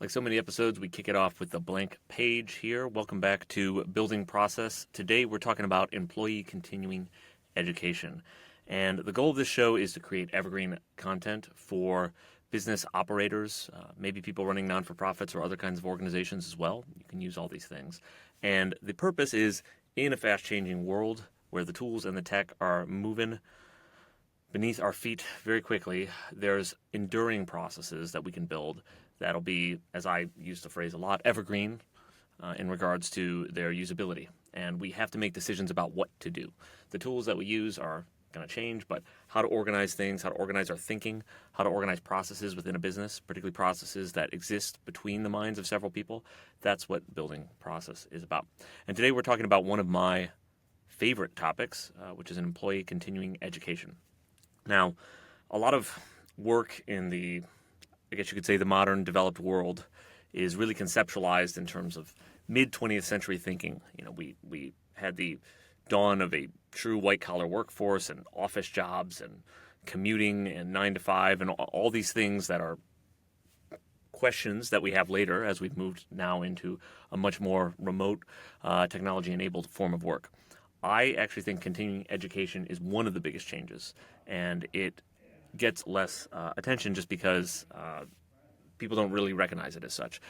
Like so many episodes, we kick it off with the blank page here. Welcome back to Building Process. Today we're talking about employee continuing education. And the goal of this show is to create evergreen content for business operators, maybe people running non-for-profits or other kinds of organizations as well. You can use all these things. And the purpose is, in a fast-changing world where the tools and the tech are moving beneath our feet very quickly, there's enduring processes that we can build that'll be, as I use the phrase a lot, evergreen in regards to their usability. And we have to make decisions about what to do. The tools that we use are going to change, but how to organize things, how to organize our thinking, how to organize processes within a business, particularly processes that exist between the minds of several people, that's what building process is about. And today we're talking about one of my favorite topics, which is an employee continuing education. Now, a lot of work in the, I guess you could say, the modern developed world is really conceptualized in terms of mid-20th century thinking. You know, we had the dawn of a true white-collar workforce and office jobs and commuting and 9 to 5 and all these things that are questions that we have later as we've moved now into a much more remote technology-enabled form of work. I actually think continuing education is one of the biggest changes, and it gets less attention just because people don't really recognize it as such.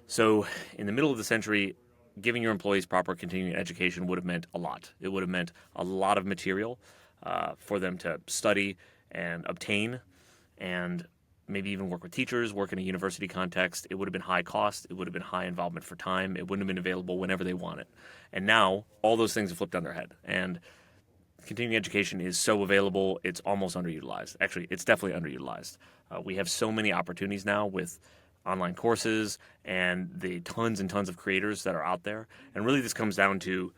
So in the middle of the century, giving your employees proper continuing education would have meant a lot. It would have meant a lot of material for them to study and obtain, and maybe even work with teachers, work in a university context. It would have been high cost. It would have been high involvement for time. It wouldn't have been available whenever they want it. And now all those things have flipped on their head. And continuing education is so available, it's almost underutilized. Actually, it's definitely underutilized. We have so many opportunities now with online courses and the tons and tons of creators that are out there. And really this comes down to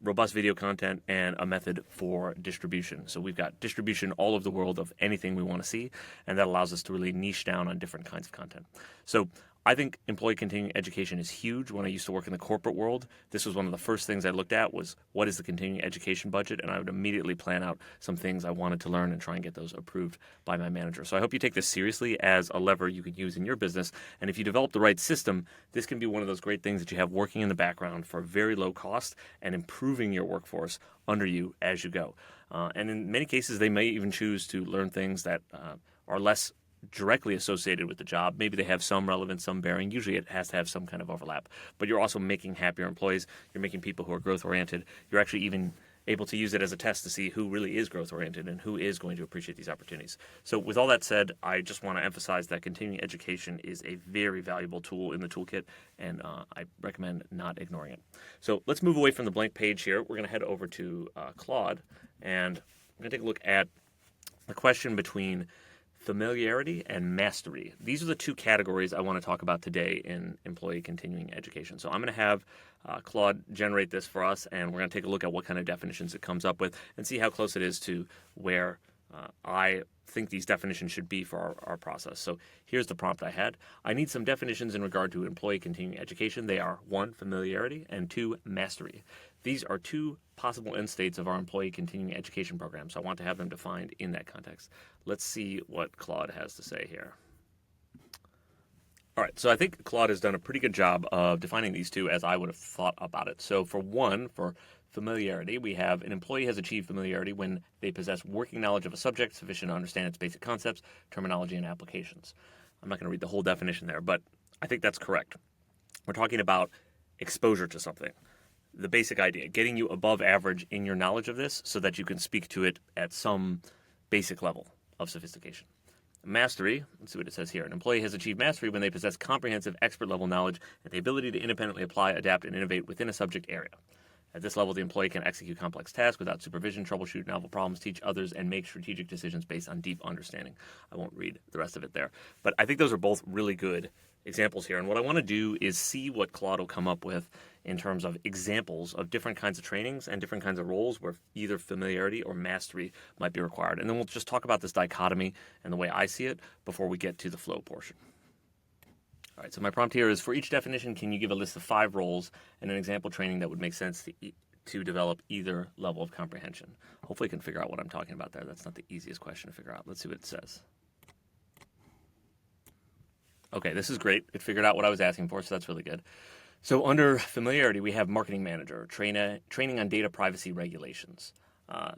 robust video content and a method for distribution. So we've got distribution all over the world of anything we want to see, and that allows us to really niche down on different kinds of content. So I think employee continuing education is huge. When I used to work in the corporate world, this was one of the first things I looked at was what is the continuing education budget, and I would immediately plan out some things I wanted to learn and try and get those approved by my manager. So I hope you take this seriously as a lever you can use in your business, and if you develop the right system, this can be one of those great things that you have working in the background for very low cost and improving your workforce under you as you go. And in many cases, they may even choose to learn things that are less directly associated with the job. Maybe they have some relevance, some bearing. Usually it has to have some kind of overlap. But you're also making happier employees. You're making people who are growth-oriented. You're actually even able to use it as a test to see who really is growth-oriented and who is going to appreciate these opportunities. So with all that said, I just want to emphasize that continuing education is a very valuable tool in the toolkit, and I recommend not ignoring it. So let's move away from the blank page here. We're going to head over to Claude, and I'm going to take a look at the question between familiarity and mastery. These are the two categories I want to talk about today in employee continuing education. So I'm going to have Claude generate this for us, and we're going to take a look at what kind of definitions it comes up with and see how close it is to where I think these definitions should be for our process. So here's the prompt I had. I need some definitions in regard to employee continuing education. They are 1, familiarity, and 2, mastery. These are two possible end states of our employee continuing education program, so I want to have them defined in that context. Let's see what Claude has to say here. All right, so I think Claude has done a pretty good job of defining these two as I would have thought about it. So for 1, for familiarity, we have an employee has achieved familiarity when they possess working knowledge of a subject sufficient to understand its basic concepts, terminology, and applications. I'm not going to read the whole definition there, but I think that's correct. We're talking about exposure to something. The basic idea, getting you above average in your knowledge of this so that you can speak to it at some basic level of sophistication. Mastery, let's see what it says here. An employee has achieved mastery when they possess comprehensive expert-level knowledge and the ability to independently apply, adapt, and innovate within a subject area. At this level, the employee can execute complex tasks without supervision, troubleshoot novel problems, teach others, and make strategic decisions based on deep understanding. I won't read the rest of it there. But I think those are both really good examples here. And what I want to do is see what Claude will come up with in terms of examples of different kinds of trainings and different kinds of roles where either familiarity or mastery might be required. And then we'll just talk about this dichotomy and the way I see it before we get to the flow portion. All right, so my prompt here is, for each definition, can you give a list of 5 roles and an example training that would make sense to develop either level of comprehension? Hopefully you can figure out what I'm talking about there. That's not the easiest question to figure out. Let's see what it says. Okay, this is great. It figured out what I was asking for, so that's really good. So under familiarity, we have marketing manager, training on data privacy regulations.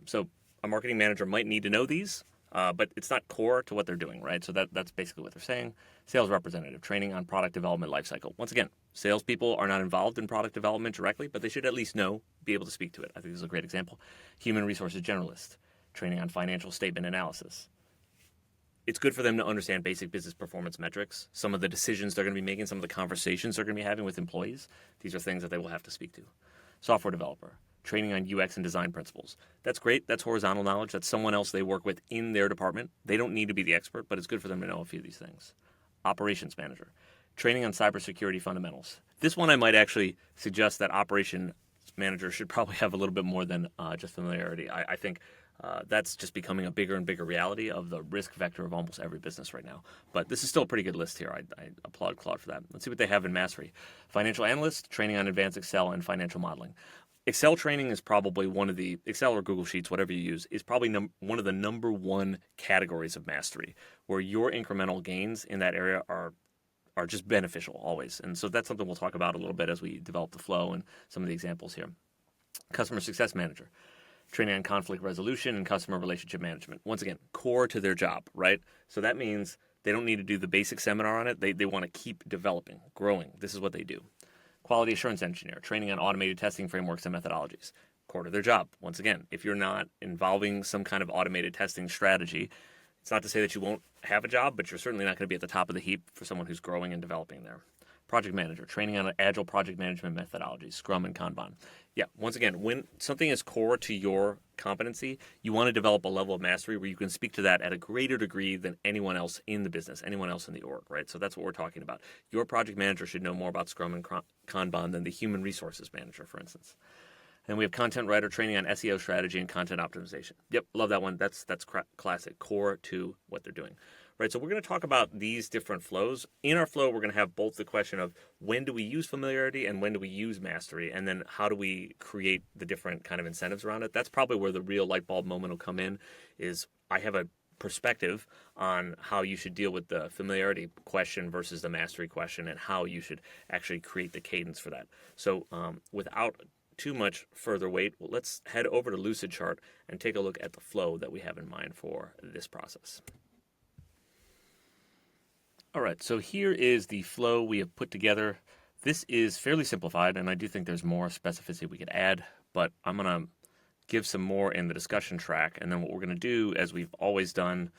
So a marketing manager might need to know these, but it's not core to what they're doing, right? So that's basically what they're saying. Sales representative, training on product development lifecycle. Once again, salespeople are not involved in product development directly, but they should at least know, be able to speak to it. I think this is a great example. Human resources generalist, training on financial statement analysis. It's good for them to understand basic business performance metrics, some of the decisions they're going to be making, some of the conversations they're going to be having with employees. These are things that they will have to speak to. Software developer, training on UX and design principles. That's great. That's horizontal knowledge. That's someone else they work with in their department. They don't need to be the expert, but it's good for them to know a few of these things. Operations manager, training on cybersecurity fundamentals. This one I might actually suggest that operations manager should probably have a little bit more than just familiarity. I think that's just becoming a bigger and bigger reality of the risk vector of almost every business right now. But this is still a pretty good list here. I applaud Claude for that. Let's see what they have in mastery. Financial analyst, training on advanced Excel and financial modeling. Excel training is probably one of the Excel or Google Sheets, whatever you use, is probably one of the number one categories of mastery, where your incremental gains in that area are just beneficial always. And so that's something we'll talk about a little bit as we develop the flow and some of the examples here. Customer success manager, training on conflict resolution and customer relationship management. Once again, core to their job, right? So that means they don't need to do the basic seminar on it. They want to keep developing, growing. This is what they do. Quality assurance engineer, training on automated testing frameworks and methodologies. Core to their job. Once again, if you're not involving some kind of automated testing strategy, it's not to say that you won't have a job, but you're certainly not going to be at the top of the heap for someone who's growing and developing there. Project manager, training on agile project management methodologies, Scrum and Kanban. Yeah, once again, when something is core to your competency, you want to develop a level of mastery where you can speak to that at a greater degree than anyone else in the business, anyone else in the org, right? So that's what we're talking about. Your project manager should know more about Scrum and Kanban than the human resources manager, for instance. And we have content writer, training on SEO strategy and content optimization. Yep, love that one. That's classic, core to what they're doing. Right, so we're going to talk about these different flows. In our flow, we're going to have both the question of when do we use familiarity and when do we use mastery, and then how do we create the different kind of incentives around it. That's probably where the real light bulb moment will come in, is I have a perspective on how you should deal with the familiarity question versus the mastery question and how you should actually create the cadence for that. So without too much further wait, let's head over to Lucidchart and take a look at the flow that we have in mind for this process. All right, so here is the flow we have put together. This is fairly simplified, and I do think there's more specificity we could add, but I'm going to give some more in the discussion track, and then what we're going to do, as we've always done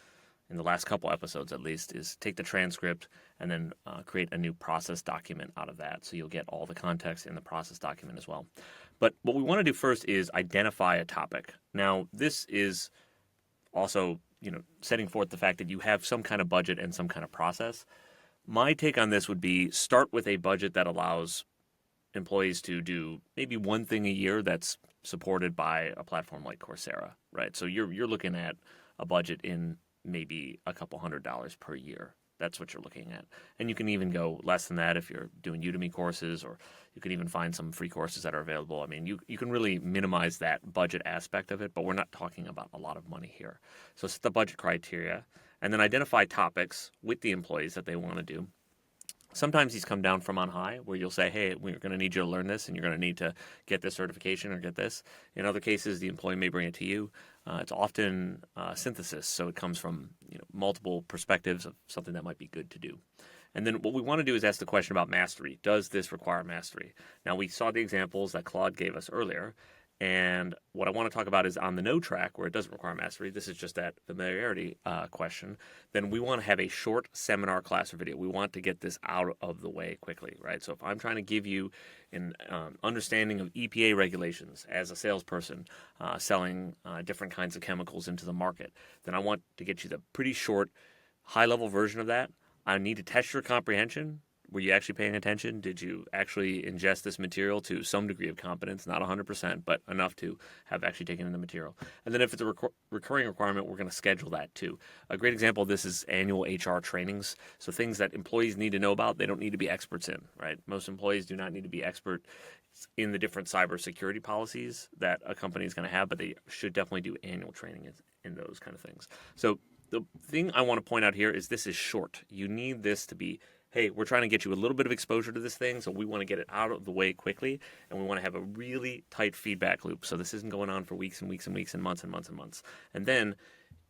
in the last couple episodes at least, is take the transcript and then create a new process document out of that, so you'll get all the context in the process document as well. But what we want to do first is identify a topic. Now, this is also setting forth the fact that you have some kind of budget and some kind of process. My take on this would be start with a budget that allows employees to do maybe one thing a year that's supported by a platform like Coursera, right? So you're looking at a budget in maybe a couple $100 per year. That's what you're looking at. And you can even go less than that if you're doing Udemy courses, or you can even find some free courses that are available. I mean, you can really minimize that budget aspect of it, but we're not talking about a lot of money here. So set the budget criteria and then identify topics with the employees that they want to do. Sometimes these come down from on high, where you'll say, hey, we're going to need you to learn this, and you're going to need to get this certification or get this. In other cases, the employee may bring it to you. It's often synthesis, so it comes from multiple perspectives of something that might be good to do. And then what we want to do is ask the question about mastery. Does this require mastery? Now, we saw the examples that Claude gave us earlier, and what I want to talk about is on the no track, where it doesn't require mastery. This is just that familiarity question. Then we want to have a short seminar class or video. We want to get this out of the way quickly, right? So if I'm trying to give you an understanding of EPA regulations as a salesperson selling different kinds of chemicals into the market, then I want to get you the pretty short, high-level version of that. I need to test your comprehension. Were you actually paying attention? Did you actually ingest this material to some degree of competence? Not 100%, but enough to have actually taken in the material. And then if it's a recurring requirement, we're going to schedule that too. A great example of this is annual HR trainings. So things that employees need to know about, they don't need to be experts in, right? Most employees do not need to be expert in the different cybersecurity policies that a company is going to have, but they should definitely do annual training in those kind of things. So the thing I want to point out here is this is short. You need this to be hey, we're trying to get you a little bit of exposure to this thing, so we want to get it out of the way quickly, and we want to have a really tight feedback loop. So this isn't going on for weeks and weeks and weeks and months and months and months. And then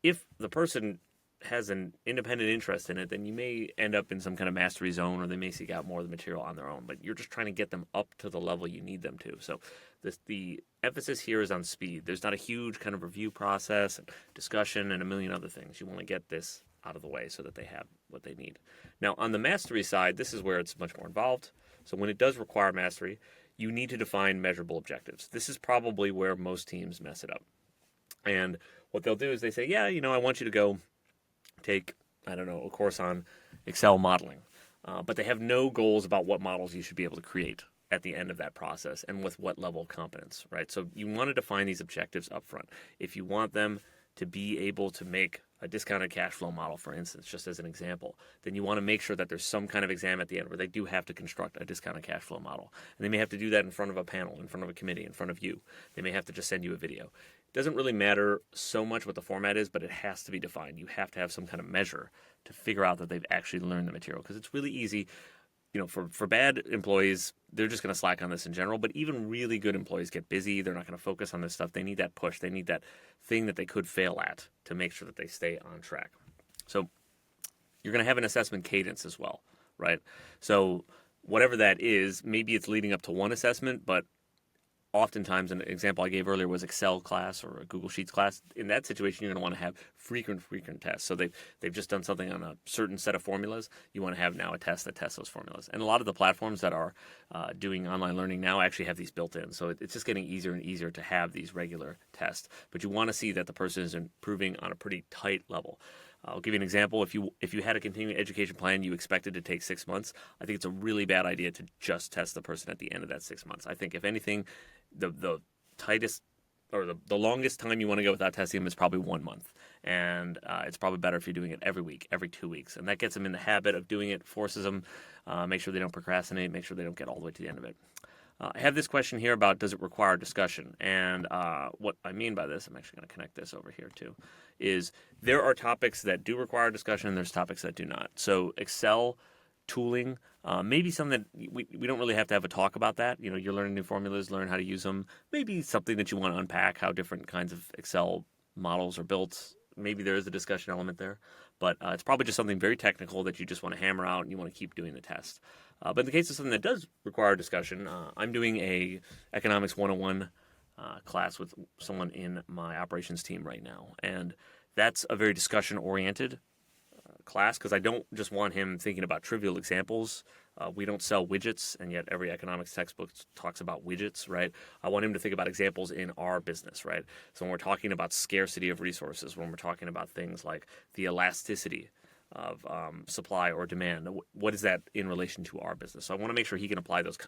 if the person has an independent interest in it, then you may end up in some kind of mastery zone, or they may seek out more of the material on their own. But you're just trying to get them up to the level you need them to. So the emphasis here is on speed. There's not a huge kind of review process and discussion and a million other things. You want to get this out of the way so that they have what they need. Now, on the mastery side, this is where it's much more involved. So when it does require mastery, you need to define measurable objectives. This is probably where most teams mess it up. And what they'll do is they say, yeah, I want you to go take, I don't know, a course on Excel modeling. But they have no goals about what models you should be able to create at the end of that process and with what level of competence, right? So you want to define these objectives up front. If you want them to be able to make a discounted cash flow model, for instance, just as an example, then you want to make sure that there's some kind of exam at the end where they do have to construct a discounted cash flow model. And they may have to do that in front of a panel, in front of a committee, in front of you. They may have to just send you a video. It doesn't really matter so much what the format is, but it has to be defined. You have to have some kind of measure to figure out that they've actually learned the material, because it's really easy. For bad employees, they're just going to slack on this in general. But even really good employees get busy. They're not going to focus on this stuff. They need that push. They need that thing that they could fail at to make sure that they stay on track. So you're going to have an assessment cadence as well, right? So whatever that is, maybe it's leading up to one assessment, but oftentimes, an example I gave earlier was Excel class or a Google Sheets class. In that situation, you're going to want to have frequent tests. So they've just done something on a certain set of formulas. You want to have now a test that tests those formulas. And a lot of the platforms that are doing online learning now actually have these built in. So it's just getting easier and easier to have these regular tests. But you want to see that the person is improving on a pretty tight level. I'll give you an example. If you had a continuing education plan you expected to take 6 months, I think it's a really bad idea to just test the person at the end of that 6 months. I think, if anything, the tightest or the longest time you want to go without testing them is probably 1 month. And it's probably better if you're doing it every week, every 2 weeks. And that gets them in the habit of doing it, forces them, make sure they don't procrastinate, make sure they don't get all the way to the end of it. I have this question here about, does it require discussion? And what I mean by this, I'm actually going to connect this over here too, is there are topics that do require discussion and there's topics that do not. So Excel tooling, maybe something that we don't really have to have a talk about that. You're learning new formulas, learn how to use them. Maybe something that you want to unpack, how different kinds of Excel models are built. Maybe there is a discussion element there, but it's probably just something very technical that you just want to hammer out and you want to keep doing the test. But in the case of something that does require discussion, I'm doing a economics 101 class with someone in my operations team right now. And that's a very discussion-oriented class, because I don't just want him thinking about trivial examples. We don't sell widgets, and yet every economics textbook talks about widgets, right? I want him to think about examples in our business, right? So when we're talking about scarcity of resources, when we're talking about things like the elasticity of supply or demand, what is that in relation to our business? So I want to make sure he can apply those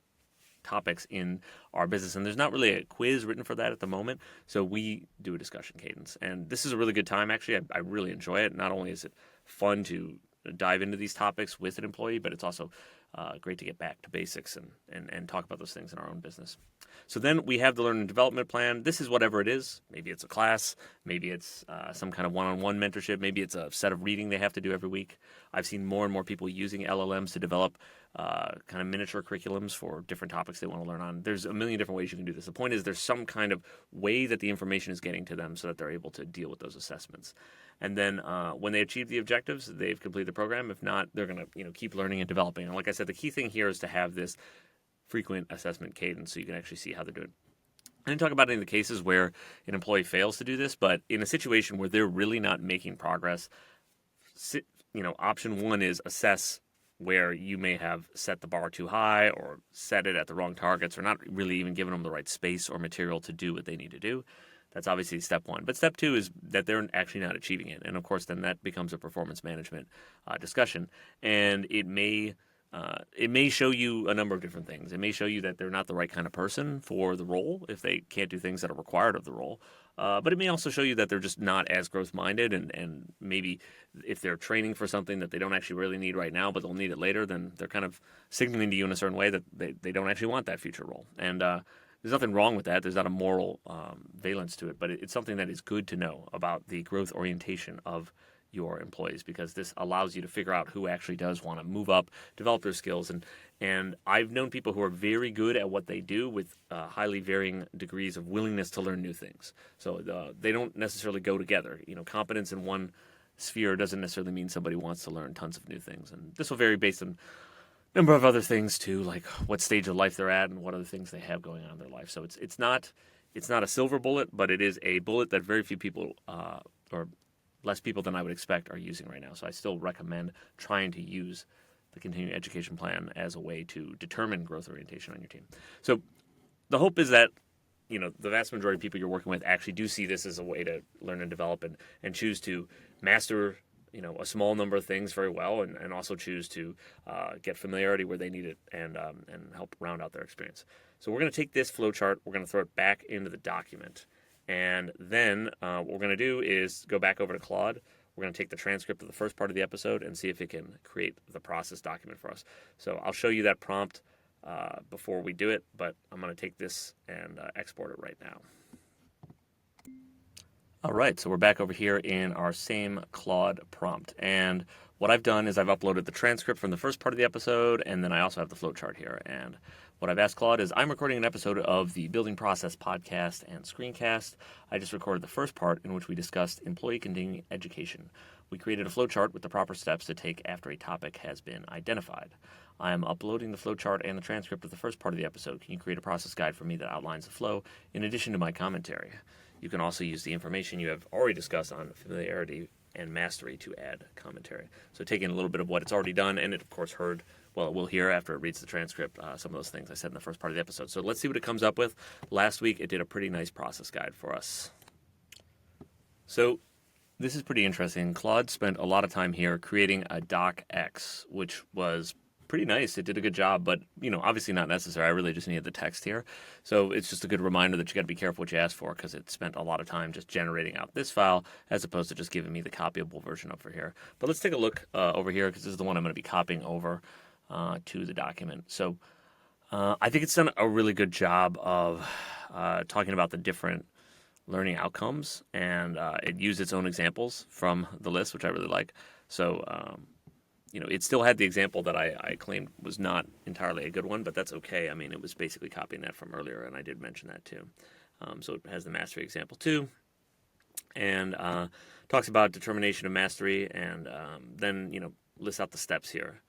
topics in our business. And there's not really a quiz written for that at the moment, so we do a discussion cadence. And this is a really good time, actually. I really enjoy it. Not only is it fun to dive into these topics with an employee, but it's also great to get back to basics and talk about those things in our own business. So then we have the learning and development plan. This is whatever it is. Maybe it's a class. Maybe it's some kind of one-on-one mentorship. Maybe it's a set of reading they have to do every week. I've seen more and more people using LLMs to develop kind of miniature curriculums for different topics they want to learn on. There's a million different ways you can do this. The point is there's some kind of way that the information is getting to them so that they're able to deal with those assessments. And then when they achieve the objectives, they've completed the program. If not, they're going to keep learning and developing. And like I said, the key thing here is to have this frequent assessment cadence so you can actually see how they're doing. I didn't talk about any of the cases where an employee fails to do this, but in a situation where they're really not making progress, option one is assess where you may have set the bar too high or set it at the wrong targets or not really even giving them the right space or material to do what they need to do. That's obviously step one. But step two is that they're actually not achieving it. And of course, then that becomes a performance management discussion. And it may show you a number of different things. It may show you that they're not the right kind of person for the role if they can't do things that are required of the role. But it may also show you that they're just not as growth-minded, and maybe if they're training for something that they don't actually really need right now, but they'll need it later, then they're kind of signaling to you in a certain way that they don't actually want that future role. And there's nothing wrong with that. There's not a moral valence to it, but it's something that is good to know about the growth orientation of your employees, because this allows you to figure out who actually does want to move up, develop their skills. And I've known people who are very good at what they do with highly varying degrees of willingness to learn new things. So they don't necessarily go together. Competence in one sphere doesn't necessarily mean somebody wants to learn tons of new things. And this will vary based on a number of other things too, like what stage of life they're at and what other things they have going on in their life. So it's not a silver bullet, but it is a bullet that very few people or less people than I would expect are using right now. So I still recommend trying to use the continuing education plan as a way to determine growth orientation on your team. So the hope is that the vast majority of people you're working with actually do see this as a way to learn and develop and choose to master a small number of things very well, and also choose to get familiarity where they need it and help round out their experience. So we're going to take this flowchart, we're going to throw it back into the document, and then what we're going to do is go back over to Claude. We're going to take the transcript of the first part of the episode and see if it can create the process document for us. So I'll show you that prompt before we do it, but I'm going to take this and export it right now. All right, so we're back over here in our same Claude prompt. And what I've done is I've uploaded the transcript from the first part of the episode, and then I also have the flowchart here. And what I've asked Claude is I'm recording an episode of the Building Process podcast and screencast. I just recorded the first part in which we discussed employee continuing education. We created a flowchart with the proper steps to take after a topic has been identified. I am uploading the flowchart and the transcript of the first part of the episode. Can you create a process guide for me that outlines the flow in addition to my commentary? You can also use the information you have already discussed on familiarity and mastery to add commentary. So taking a little bit of what it's already done, and it of course it will hear after it reads the transcript some of those things I said in the first part of the episode. So let's see what it comes up with. Last week it did a pretty nice process guide for us. So this is pretty interesting. Claude spent a lot of time here creating a docx, which was pretty nice. It did a good job, but obviously not necessary. I really just needed the text here. So it's just a good reminder that you got to be careful what you ask for, because it spent a lot of time just generating out this file as opposed to just giving me the copyable version over here. But let's take a look over here, because this is the one I'm going to be copying over to the document. So I think it's done a really good job of talking about the different learning outcomes, and it used its own examples from the list, which I really like. So it still had the example that I claimed was not entirely a good one, but that's okay. I mean, it was basically copying that from earlier, and I did mention that too. So it has the mastery example too, and talks about determination of mastery, and then lists out the steps here.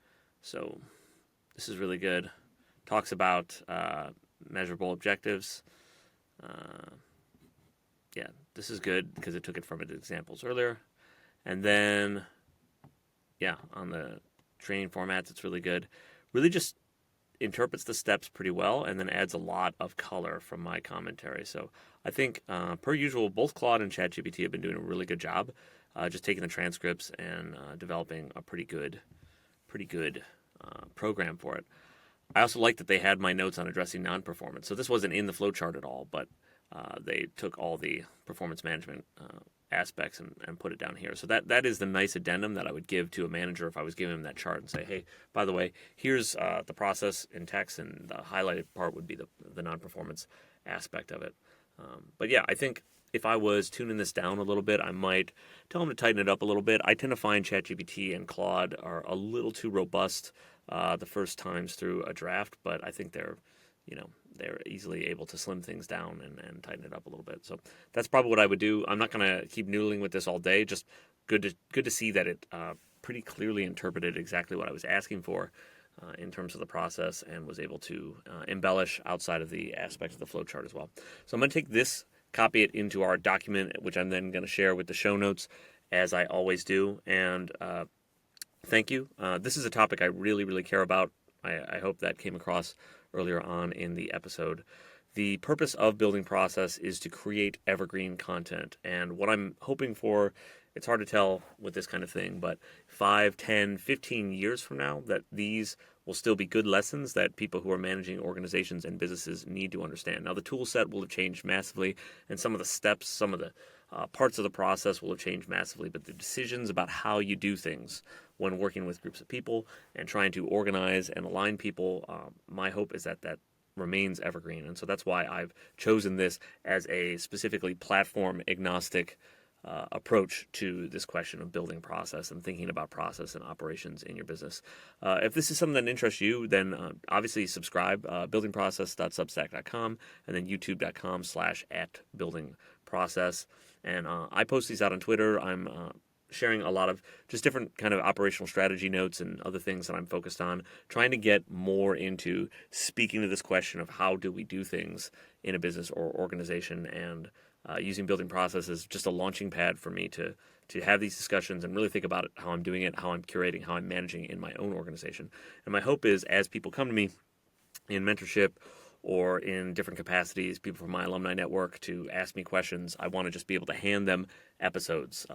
So this is really good. Talks about measurable objectives. Yeah, this is good because it took it from its examples earlier. And then, yeah, on the training formats, it's really good. Really just interprets the steps pretty well, and then adds a lot of color from my commentary. So I think, per usual, both Claude and ChatGPT have been doing a really good job just taking the transcripts and developing a pretty good program for it. I also like that they had my notes on addressing non-performance. So this wasn't in the flowchart at all, but they took all the performance management aspects and put it down here. So that is the nice addendum that I would give to a manager if I was giving him that chart and say, hey, by the way, here's the process in text, and the highlighted part would be the non-performance aspect of it. But yeah, I think if I was tuning this down a little bit, I might tell him to tighten it up a little bit. I tend to find ChatGPT and Claude are a little too robust the first times through a draft, but I think they're easily able to slim things down and tighten it up a little bit. So that's probably what I would do. I'm not going to keep noodling with this all day. Just good to see that it pretty clearly interpreted exactly what I was asking for in terms of the process, and was able to embellish outside of the aspects of the flowchart as well. So I'm going to take this, copy it into our document, which I'm then going to share with the show notes, as I always do. And thank you. This is a topic I really, really care about. I hope that came across earlier on in the episode. The purpose of Building Process is to create evergreen content. And what I'm hoping for, it's hard to tell with this kind of thing, but 5, 10, 15 years from now, that these will still be good lessons that people who are managing organizations and businesses need to understand. Now, the tool set will have changed massively, and some of the steps, some of the parts of the process will have changed massively, but the decisions about how you do things when working with groups of people and trying to organize and align people, my hope is that remains evergreen. And so that's why I've chosen this as a specifically platform agnostic approach to this question of building process and thinking about process and operations in your business. If this is something that interests you, then obviously subscribe, buildingprocess.substack.com, and then youtube.com/@buildingprocess. And I post these out on Twitter. I'm sharing a lot of just different kind of operational strategy notes and other things that I'm focused on, trying to get more into speaking to this question of how do we do things in a business or organization, and using building process as just a launching pad for me to have these discussions and really think about it, how I'm doing it, how I'm curating, how I'm managing in my own organization. And my hope is, as people come to me in mentorship or in different capacities, people from my alumni network, to ask me questions, I want to just be able to hand them episodes,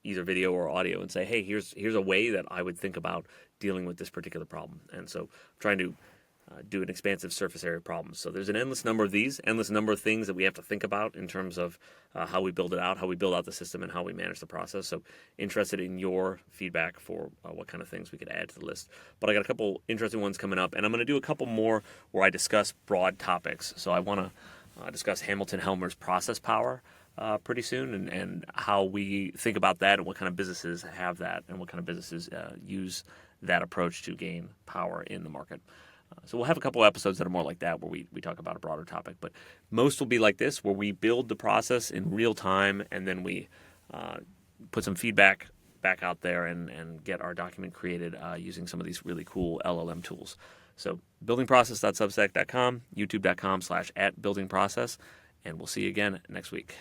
either video or audio, and say, hey, here's a way that I would think about dealing with this particular problem. And so I'm trying to do an expansive surface area problem. So there's an endless number of these, endless number of things that we have to think about in terms of how we build it out, how we build out the system, and how we manage the process. So interested in your feedback for what kind of things we could add to the list. But I got a couple interesting ones coming up, and I'm going to do a couple more where I discuss broad topics. So I want to discuss Hamilton Helmer's process power pretty soon, and how we think about that, and what kind of businesses have that, and what kind of businesses use that approach to gain power in the market. So we'll have a couple episodes that are more like that, where we talk about a broader topic. But most will be like this, where we build the process in real time, and then we put some feedback back out there and get our document created using some of these really cool LLM tools. So buildingprocess.substack.com, youtube.com/@buildingprocess, and we'll see you again next week.